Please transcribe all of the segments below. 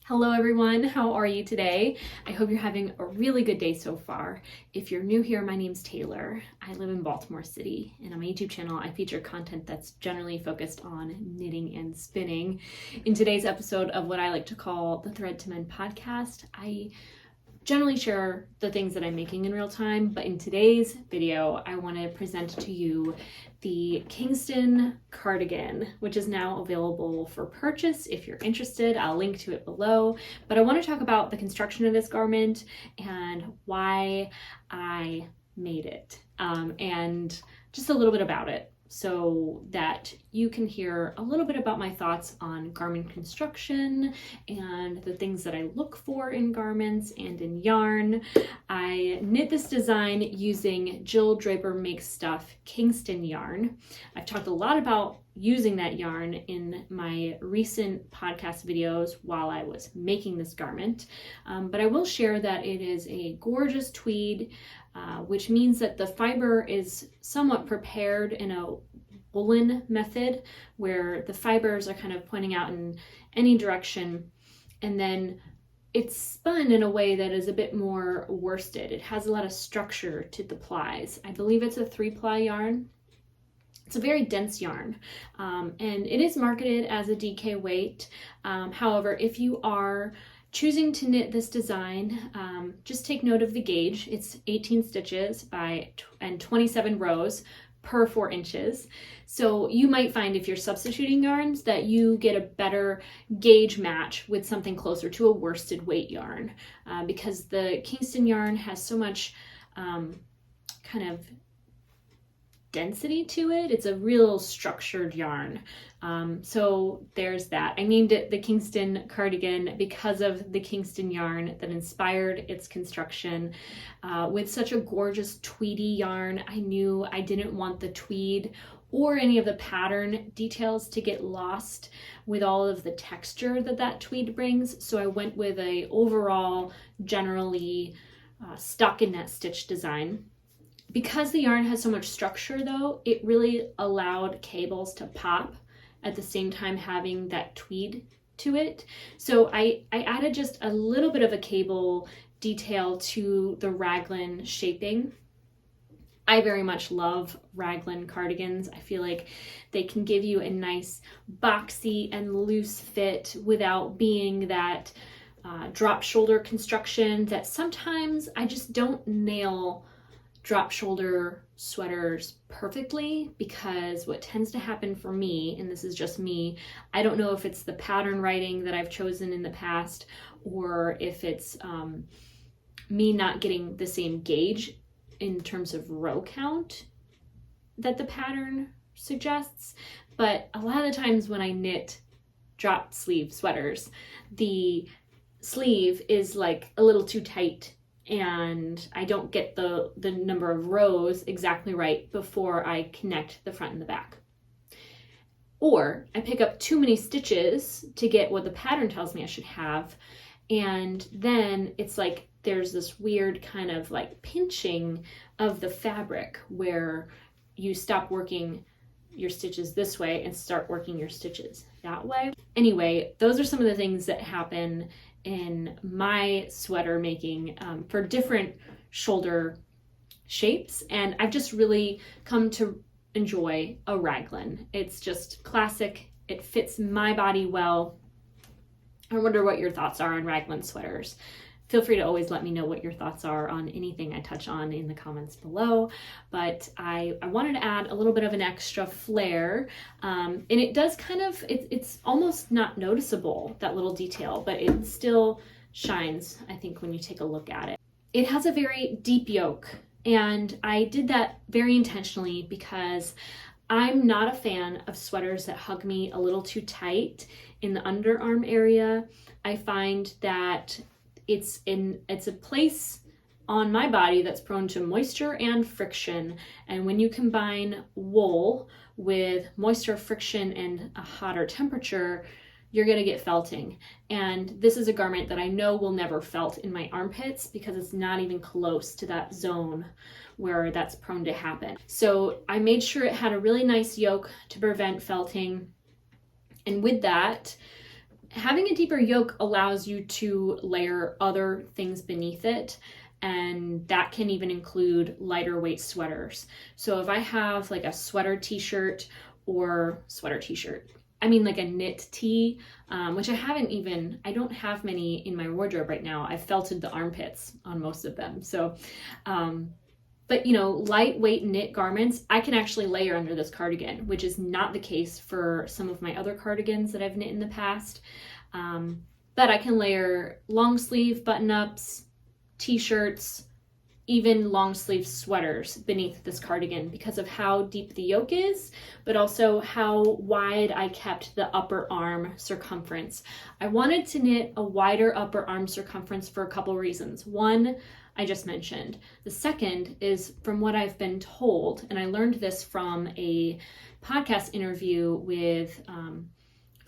Hello everyone, how are you today? I hope you're having a really good day so far. If you're new here, my name's Taylor. I live in Baltimore City, and on my YouTube channel I feature content that's generally focused on knitting and spinning. In today's episode of what I like to call the Thread to Mend podcast, I generally share the things that I'm making in real time, but in today's video I want to present to you the Kingston Cardigan, which is now available for purchase. If you're interested, I'll link to it below. But I want to talk about the construction of this garment and why I made it, and just a little bit about it, so that you can hear a little bit about my thoughts on garment construction and the things that I look for in garments and in yarn. I knit this design using Jill Draper Makes Stuff Kingston Yarn. I've talked a lot about using that yarn in my recent podcast videos while I was making this garment, but I will share that it is a gorgeous tweed, which means that the fiber is somewhat prepared in a woolen method where the fibers are kind of pointing out in any direction, and then it's spun in a way that is a bit more worsted. It has a lot of structure to the plies. I believe it's a 3-ply yarn. It's a very dense yarn, and it is marketed as a DK weight. However, if you are choosing to knit this design, just take note of the gauge. It's 18 stitches and 27 rows per 4 inches. So you might find, if you're substituting yarns, that you get a better gauge match with something closer to a worsted weight yarn, because the Kingston yarn has so much kind of density to it. It's a real structured yarn. So there's that. I named it the Kingston Cardigan because of the Kingston yarn that inspired its construction. With such a gorgeous tweedy yarn, I knew I didn't want the tweed or any of the pattern details to get lost with all of the texture that tweed brings. So I went with a overall generally stockinette stitch design. Because the yarn has so much structure though, it really allowed cables to pop at the same time having that tweed to it. So I added just a little bit of a cable detail to the raglan shaping. I very much love raglan cardigans. I feel like they can give you a nice boxy and loose fit without being that drop shoulder construction that sometimes I just don't nail drop shoulder sweaters perfectly, because what tends to happen for me, and this is just me, I don't know if it's the pattern writing that I've chosen in the past or if it's me not getting the same gauge in terms of row count that the pattern suggests. But a lot of the times when I knit drop sleeve sweaters, the sleeve is like a little too tight and I don't get the number of rows exactly right before I connect the front and the back. Or I pick up too many stitches to get what the pattern tells me I should have, and then it's like there's this weird kind of like pinching of the fabric where you stop working your stitches this way and start working your stitches that way. Anyway, those are some of the things that happen in my sweater making for different shoulder shapes, and I've just really come to enjoy a raglan. It's just classic. It fits my body well. I wonder what your thoughts are on raglan sweaters. Feel free to always let me know what your thoughts are on anything I touch on in the comments below. But I wanted to add a little bit of an extra flair, and it does kind of, it's almost not noticeable, that little detail, but it still shines, I think, when you take a look at it. It has a very deep yoke, and I did that very intentionally because I'm not a fan of sweaters that hug me a little too tight in the underarm area. I find that it's a place on my body that's prone to moisture and friction, and when you combine wool with moisture, friction, and a hotter temperature, you're going to get felting. And this is a garment that I know will never felt in my armpits because it's not even close to that zone where that's prone to happen. So I made sure it had a really nice yoke to prevent felting, and with that, having a deeper yoke allows you to layer other things beneath it, and that can even include lighter weight sweaters. So if I have like a sweater t-shirt or like a knit tee, which I don't have many in my wardrobe right now. I've felted the armpits on most of them. So, but lightweight knit garments, I can actually layer under this cardigan, which is not the case for some of my other cardigans that I've knit in the past. But I can layer long sleeve button-ups, t-shirts, even long sleeve sweaters beneath this cardigan because of how deep the yoke is, but also how wide I kept the upper arm circumference. I wanted to knit a wider upper arm circumference for a couple reasons. One, I just mentioned. The second is from what I've been told, and I learned this from a podcast interview with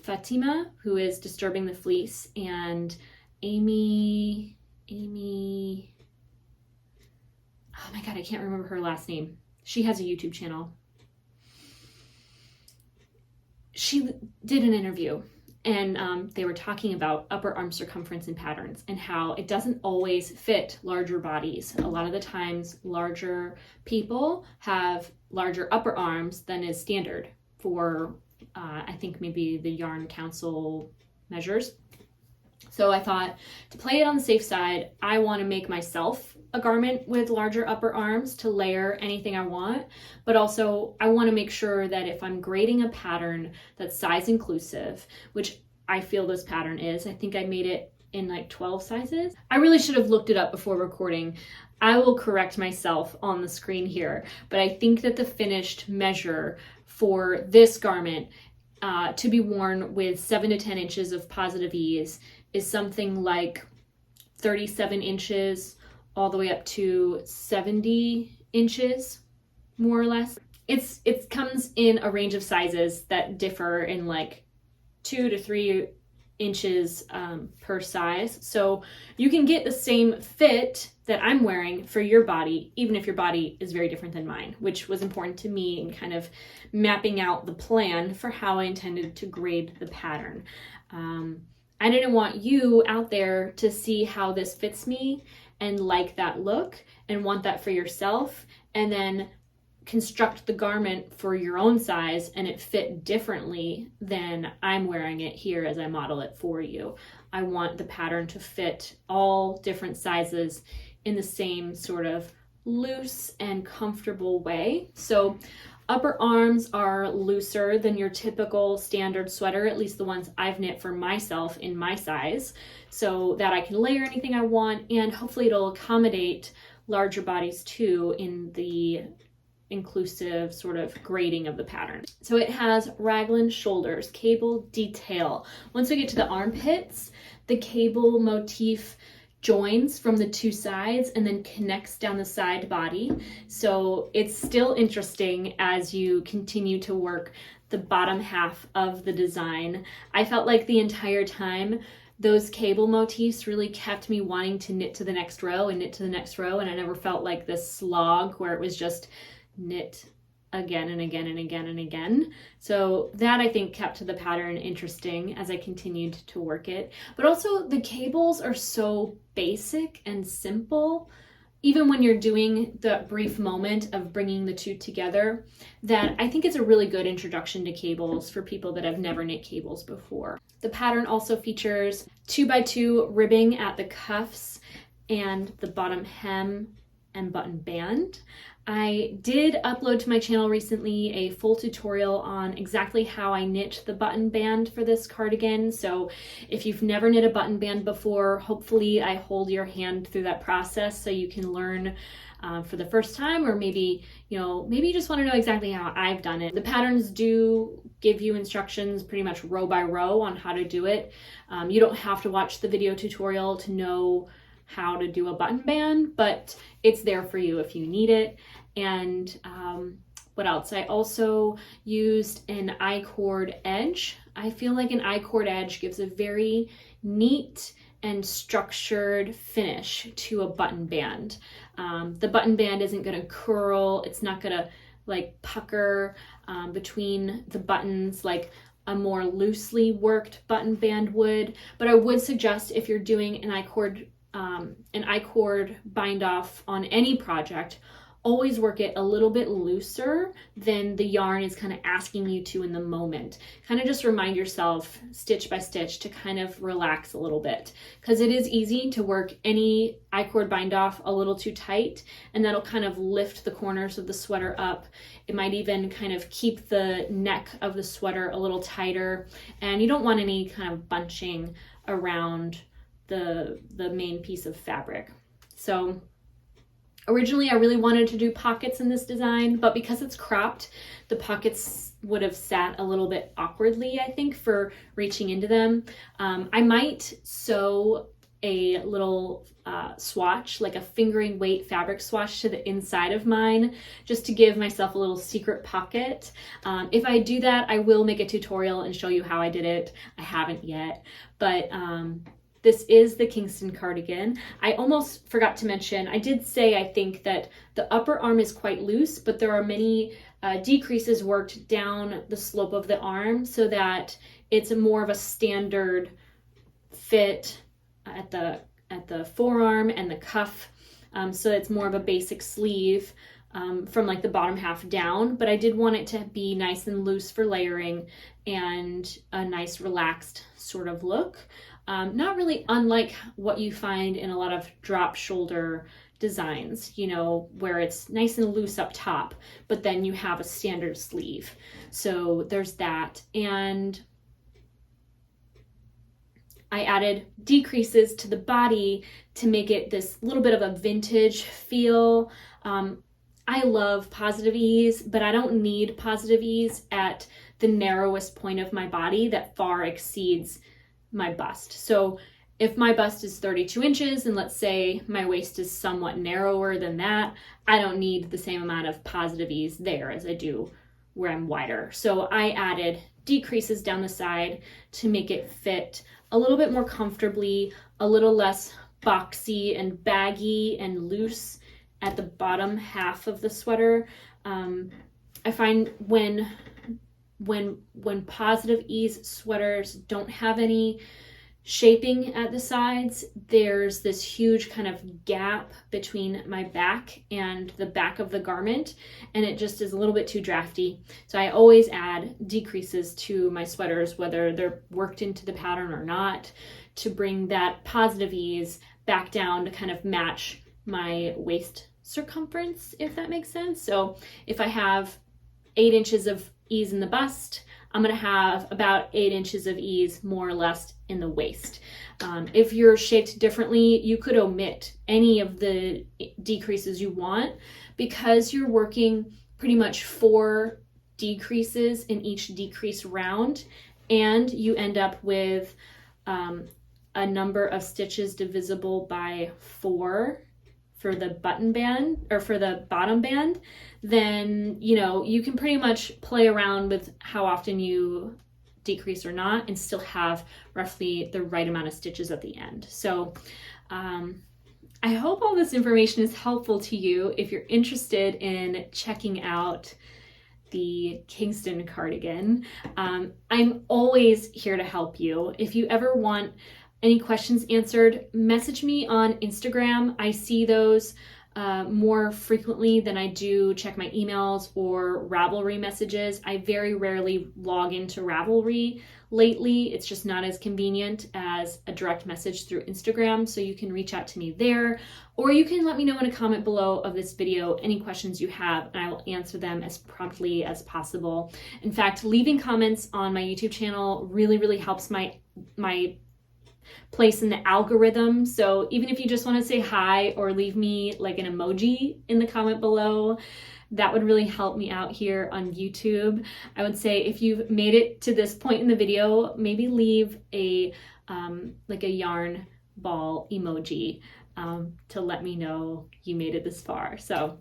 Fatima, who is Disturbing the Fleece, and Amy, oh my God, I can't remember her last name. She has a YouTube channel. She did an interview, and they were talking about upper arm circumference and patterns and how it doesn't always fit larger bodies. A lot of the times, larger people have larger upper arms than is standard for, I think maybe the Yarn Council measures. So I thought, to play it on the safe side, I want to make myself a garment with larger upper arms to layer anything I want, but also I want to make sure that if I'm grading a pattern that's size inclusive, which I feel this pattern is, I think I made it in like 12 sizes. I really should have looked it up before recording. I will correct myself on the screen here, but I think that the finished measure for this garment to be worn with 7 to 10 inches of positive ease is something like 37 inches all the way up to 70 inches, more or less. It comes in a range of sizes that differ in like 2 to 3 inches per size. So you can get the same fit that I'm wearing for your body, even if your body is very different than mine, which was important to me in kind of mapping out the plan for how I intended to grade the pattern. I didn't want you out there to see how this fits me and like that look and want that for yourself, and then construct the garment for your own size and it fit differently than I'm wearing it here as I model it for you. I want the pattern to fit all different sizes in the same sort of loose and comfortable way. So upper arms are looser than your typical standard sweater, at least the ones I've knit for myself in my size, so that I can layer anything I want, and hopefully it'll accommodate larger bodies too in the inclusive sort of grading of the pattern. So it has raglan shoulders, cable detail. Once we get to the armpits, the cable motif joins from the two sides and then connects down the side body. So it's still interesting as you continue to work the bottom half of the design. I felt like the entire time those cable motifs really kept me wanting to knit to the next row and knit to the next row, and I never felt like this slog where it was just knit again and again and again and again. So that I think kept the pattern interesting as I continued to work it. But also the cables are so basic and simple, even when you're doing the brief moment of bringing the two together, that I think it's a really good introduction to cables for people that have never knit cables before. The pattern also features 2x2 ribbing at the cuffs and the bottom hem and button band. I did upload to my channel recently a full tutorial on exactly how I knit the button band for this cardigan. So if you've never knit a button band before, hopefully I hold your hand through that process so you can learn for the first time, or maybe you just want to know exactly how I've done it. The patterns do give you instructions pretty much row by row on how to do it. You don't have to watch the video tutorial to know how to do a button band, but it's there for you if you need it. And what else? I also used an I-cord edge. I feel like an I-cord edge gives a very neat and structured finish to a button band. The button band isn't going to curl. It's not going to like pucker between the buttons like a more loosely worked button band would, but I would suggest if you're doing an I-cord bind off on any project, always work it a little bit looser than the yarn is kind of asking you to in the moment. Kind of just remind yourself stitch by stitch to kind of relax a little bit, because it is easy to work any I-cord bind off a little too tight, and that'll kind of lift the corners of the sweater up. It might even kind of keep the neck of the sweater a little tighter, and you don't want any kind of bunching around the main piece of fabric. So originally, I really wanted to do pockets in this design, but because it's cropped, the pockets would have sat a little bit awkwardly, I think, for reaching into them. I might sew a little swatch, like a fingering weight fabric swatch to the inside of mine, just to give myself a little secret pocket. If I do that, I will make a tutorial and show you how I did it. I haven't yet, but this is the Kingston cardigan. I almost forgot to mention, I did say I think that the upper arm is quite loose, but there are many decreases worked down the slope of the arm so that it's more of a standard fit at the forearm and the cuff. So it's more of a basic sleeve from like the bottom half down, but I did want it to be nice and loose for layering and a nice relaxed sort of look. Not really unlike what you find in a lot of drop shoulder designs, you know, where it's nice and loose up top, but then you have a standard sleeve. So there's that. And I added decreases to the body to make it this little bit of a vintage feel. I love positive ease, but I don't need positive ease at the narrowest point of my body that far exceeds my bust. So if my bust is 32 inches and let's say my waist is somewhat narrower than that, I don't need the same amount of positive ease there as I do where I'm wider. So I added decreases down the side to make it fit a little bit more comfortably, a little less boxy and baggy and loose at the bottom half of the sweater. I find when positive ease sweaters don't have any shaping at the sides, there's this huge kind of gap between my back and the back of the garment, and it just is a little bit too drafty. So I always add decreases to my sweaters, whether they're worked into the pattern or not, to bring that positive ease back down to kind of match my waist circumference, if that makes sense. So if I have 8 inches of ease in the bust, I'm going to have about 8 inches of ease more or less in the waist. If you're shaped differently, you could omit any of the decreases you want, because you're working pretty much 4 decreases in each decrease round, and you end up with a number of stitches divisible by 4 for the button band or for the bottom band. Then, you know, you can pretty much play around with how often you decrease or not and still have roughly the right amount of stitches at the end. So I hope all this information is helpful to you if you're interested in checking out the Kingston cardigan. I'm always here to help you. If you ever want any questions answered, message me on Instagram. I see those more frequently than I do check my emails or Ravelry messages. I very rarely log into Ravelry lately. It's just not as convenient as a direct message through Instagram, so you can reach out to me there, or you can let me know in a comment below of this video any questions you have, and I will answer them as promptly as possible. In fact, leaving comments on my YouTube channel really helps my place in the algorithm. So even if you just want to say hi or leave me like an emoji in the comment below, that would really help me out here on YouTube. I would say if you've made it to this point in the video, maybe leave a like a yarn ball emoji to let me know you made it this far. So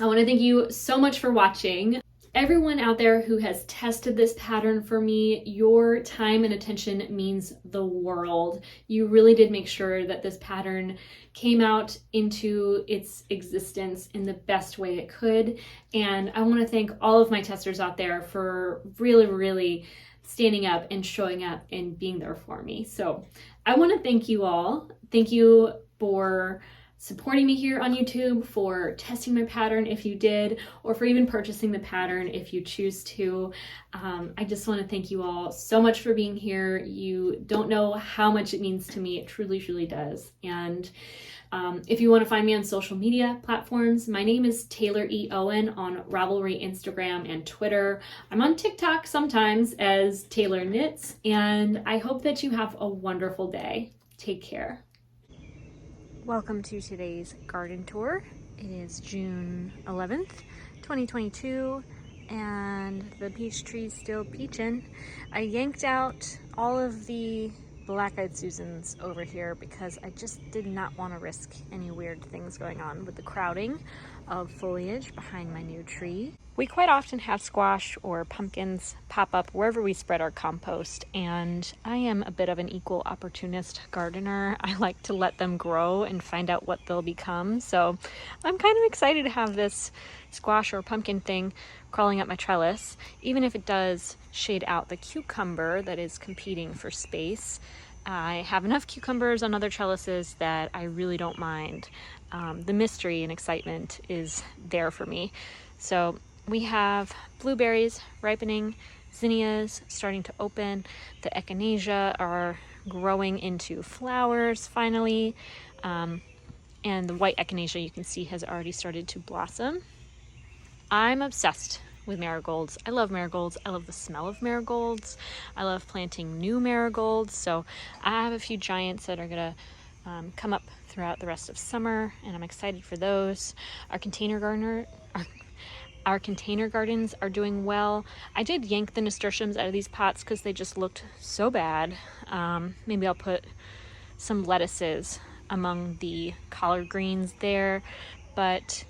I want to thank you so much for watching. Everyone out there who has tested this pattern for me, your time and attention means the world. You really did make sure that this pattern came out into its existence in the best way it could. And I want to thank all of my testers out there for really standing up and showing up and being there for me. So I want to thank you all. Thank you for supporting me here on YouTube, for testing my pattern if you did, or for even purchasing the pattern if you choose to. I just want to thank you all so much for being here. You don't know how much it means to me. It truly, truly does. And if you want to find me on social media platforms, my name is Taylor E. Owen on Ravelry, Instagram, and Twitter. I'm on TikTok sometimes as Taylor Knits, and I hope that you have a wonderful day. Take care. Welcome to today's garden tour. It is June 11th, 2022, and the peach tree's still peachin'. I yanked out all of the black-eyed Susans over here because I just did not want to risk any weird things going on with the crowding of foliage behind my new tree. We quite often have squash or pumpkins pop up wherever we spread our compost, and I am a bit of an equal opportunist gardener. I like to let them grow and find out what they'll become, so I'm kind of excited to have this squash or pumpkin thing crawling up my trellis, even if it does shade out the cucumber that is competing for space. I have enough cucumbers on other trellises that I really don't mind. The mystery and excitement is there for me. So we have blueberries ripening, zinnias starting to open, the echinacea are growing into flowers finally, and the white echinacea you can see has already started to blossom. I'm obsessed with marigolds. I love marigolds. I love the smell of marigolds. I love planting new marigolds. So I have a few giants that are gonna come up throughout the rest of summer, and I'm excited for those. Our container gardens are doing well. I did yank the nasturtiums out of these pots because they just looked so bad. Maybe I'll put some lettuces among the collard greens there, but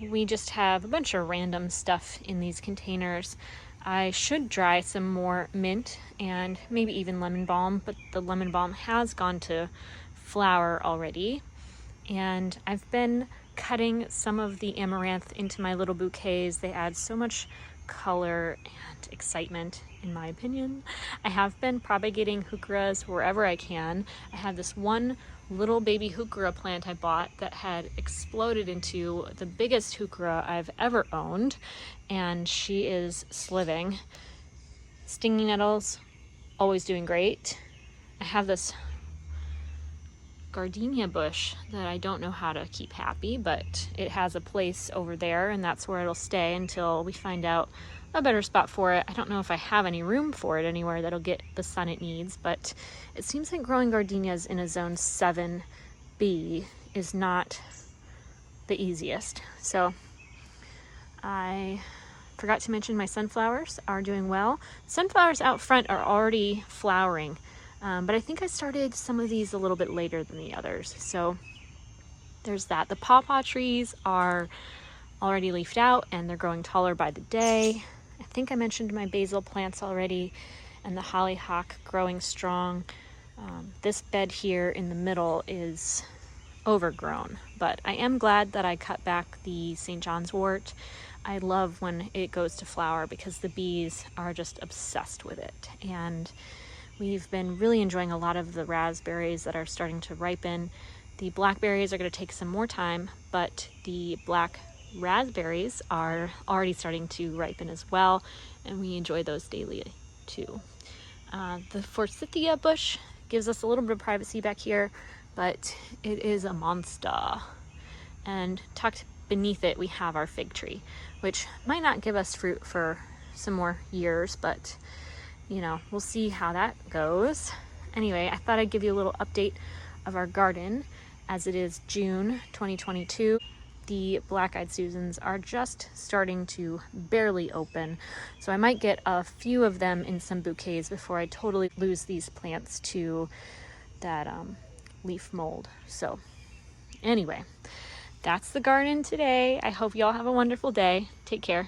we just have a bunch of random stuff in these containers. I should dry some more mint and maybe even lemon balm, but the lemon balm has gone to flower already. And I've been cutting some of the amaranth into my little bouquets. They add so much color and excitement, in my opinion. I have been propagating heucheras wherever I can. I have this one little baby heuchera plant I bought that had exploded into the biggest heuchera I've ever owned, and she is sliving. Stinging nettles, always doing great. I have this gardenia bush that I don't know how to keep happy, but it has a place over there, and that's where it'll stay until we find out a better spot for it. I don't know if I have any room for it anywhere that'll get the sun it needs, but it seems like growing gardenias in a zone 7B is not the easiest. So I forgot to mention my sunflowers are doing well. Sunflowers out front are already flowering, but I think I started some of these a little bit later than the others. So there's that. The pawpaw trees are already leafed out and they're growing taller by the day. I think I mentioned my basil plants already, and the hollyhock growing strong. This bed here in the middle is overgrown, but I am glad that I cut back the St. John's wort. I love when it goes to flower because the bees are just obsessed with it, and we've been really enjoying a lot of the raspberries that are starting to ripen. The blackberries are going to take some more time, but the black raspberries are already starting to ripen as well, and we enjoy those daily too. The forsythia bush gives us a little bit of privacy back here, but it is a monster. And tucked beneath it we have our fig tree, which might not give us fruit for some more years, but you know, we'll see how that goes. Anyway, I thought I'd give you a little update of our garden as it is June 2022. The black-eyed Susans are just starting to barely open, so I might get a few of them in some bouquets before I totally lose these plants to that leaf mold. So anyway, that's the garden today. I hope y'all have a wonderful day. Take care.